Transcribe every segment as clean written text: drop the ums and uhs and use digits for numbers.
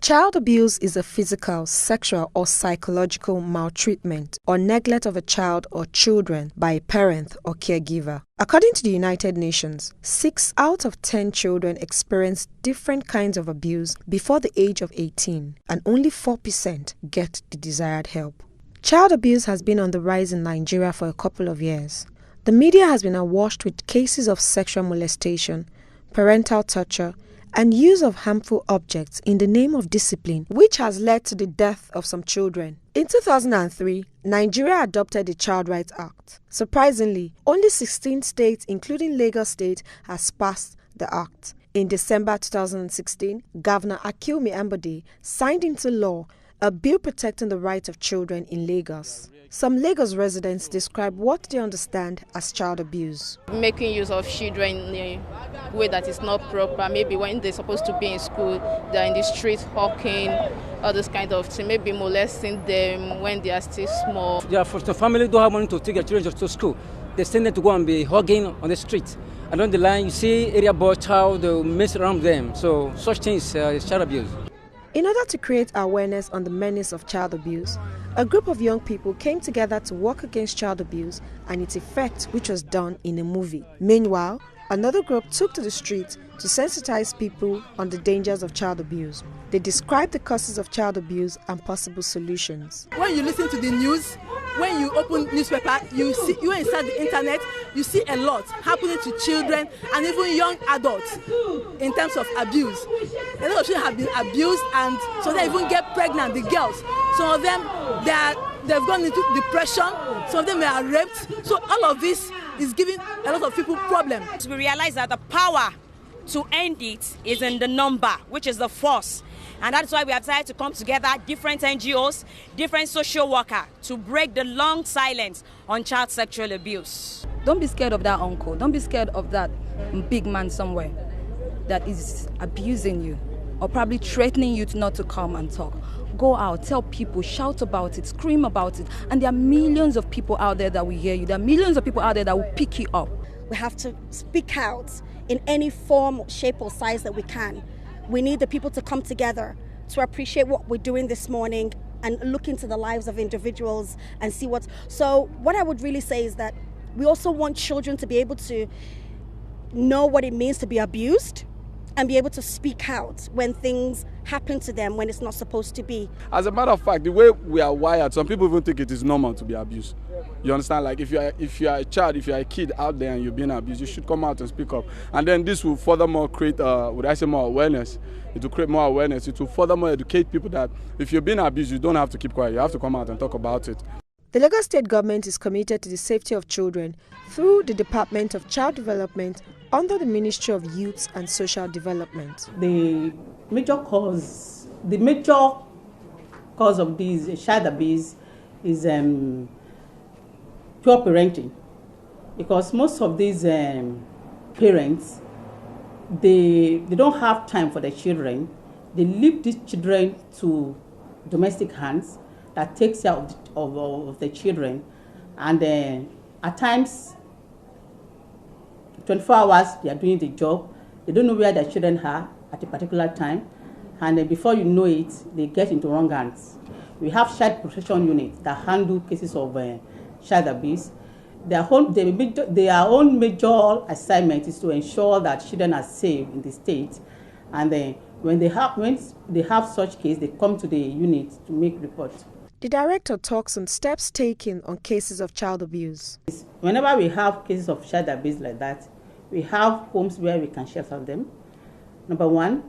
Child abuse is a physical, sexual, or psychological maltreatment or neglect of a child or children by a parent or caregiver. According to the United Nations, 6 out of 10 children experience different kinds of abuse before the age of 18, and only 4% get the desired help. Child abuse has been on the rise in Nigeria for a couple of years. The media has been awash with cases of sexual molestation, parental torture, and use of harmful objects in the name of discipline, which has led to the death of some children. In 2003, Nigeria adopted the Child Rights Act. Surprisingly, only 16 states, including Lagos State, has passed the act. In December 2016, Governor Akinwumi Ambode signed into law a bill protecting the rights of children in Lagos. Some Lagos residents describe what they understand as child abuse. Making use of children in a way that is not proper, maybe when they're supposed to be in school, they're in the street hawking, all those kind of things, maybe molesting them when they are still small. The family don't have money to take their children to school. They send them to go and be hugging on the street. Along the line, you see area boy child, they mess around them. So such things is child abuse. In order to create awareness on the menace of child abuse, a group of young people came together to work against child abuse and its effect, which was done in a movie. Meanwhile, another group took to the streets to sensitize people on the dangers of child abuse. They described the causes of child abuse and possible solutions. When you listen to the news, when you open newspaper, you inside the internet, you see a lot happening to children and even young adults in terms of abuse. A lot of children have been abused, and so they even get pregnant, the girls. Some of them, they've gone into depression, some of them are raped. So all of this is giving a lot of people problems. We realize that the power to end it is in the number, which is the force. And that's why we have decided to come together, different NGOs, different social workers, to break the long silence on child sexual abuse. Don't be scared of that uncle. Don't be scared of that big man somewhere that is abusing you or probably threatening you to not to come and talk. Go out, tell people, shout about it, scream about it. And there are millions of people out there that will hear you. There are millions of people out there that will pick you up. We have to speak out in any form, shape or size that we can. We need the people to come together to appreciate what we're doing this morning and look into the lives of individuals and see what's... So what I would really say is that we also want children to be able to know what it means to be abused and be able to speak out when things happen to them when it's not supposed to be. As a matter of fact, the way we are wired, some people even think it is normal to be abused. You understand? Like if you are a child, if you are a kid out there and you're being abused, you should come out and speak up. And then this will furthermore create, more awareness. It will create more awareness. It will furthermore educate people that if you're being abused, you don't have to keep quiet. You have to come out and talk about it. The Lagos State government is committed to the safety of children through the Department of Child Development under the Ministry of Youth and Social Development. The major cause of this child abuse is poor parenting, because most of these parents, they don't have time for their children. They leave these children to domestic hands that takes care of the children, and at times 24 hours they are doing the job. They don't know where their children are at a particular time, and before you know it, they get into wrong hands. We have child protection units that handle cases of child abuse. Their own major assignment is to ensure that children are safe in the state, and when they have such case, they come to the unit to make reports. The director talks on steps taken on cases of child abuse. Whenever we have cases of child abuse like that, we have homes where we can shelter them. Number one,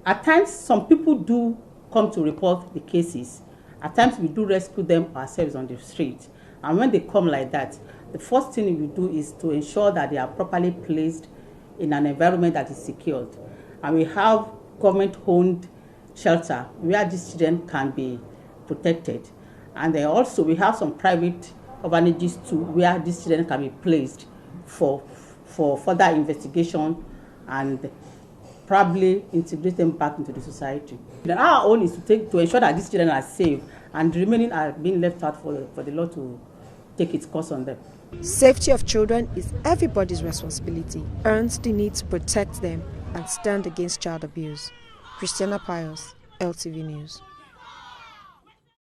at times some people do come to report the cases. At times we do rescue them ourselves on the street. And when they come like that, the first thing we do is to ensure that they are properly placed in an environment that is secured. And we have government-owned shelter where these children can be protected. And then also we have some private orphanages too, where these children can be placed for further investigation and probably integrate them back into the society. Then our own is to ensure that these children are safe, and the remaining are being left out for the law to take its course on them. Safety of children is everybody's responsibility, earns the need to protect them and stand against child abuse. Christiana Pius, LTV News.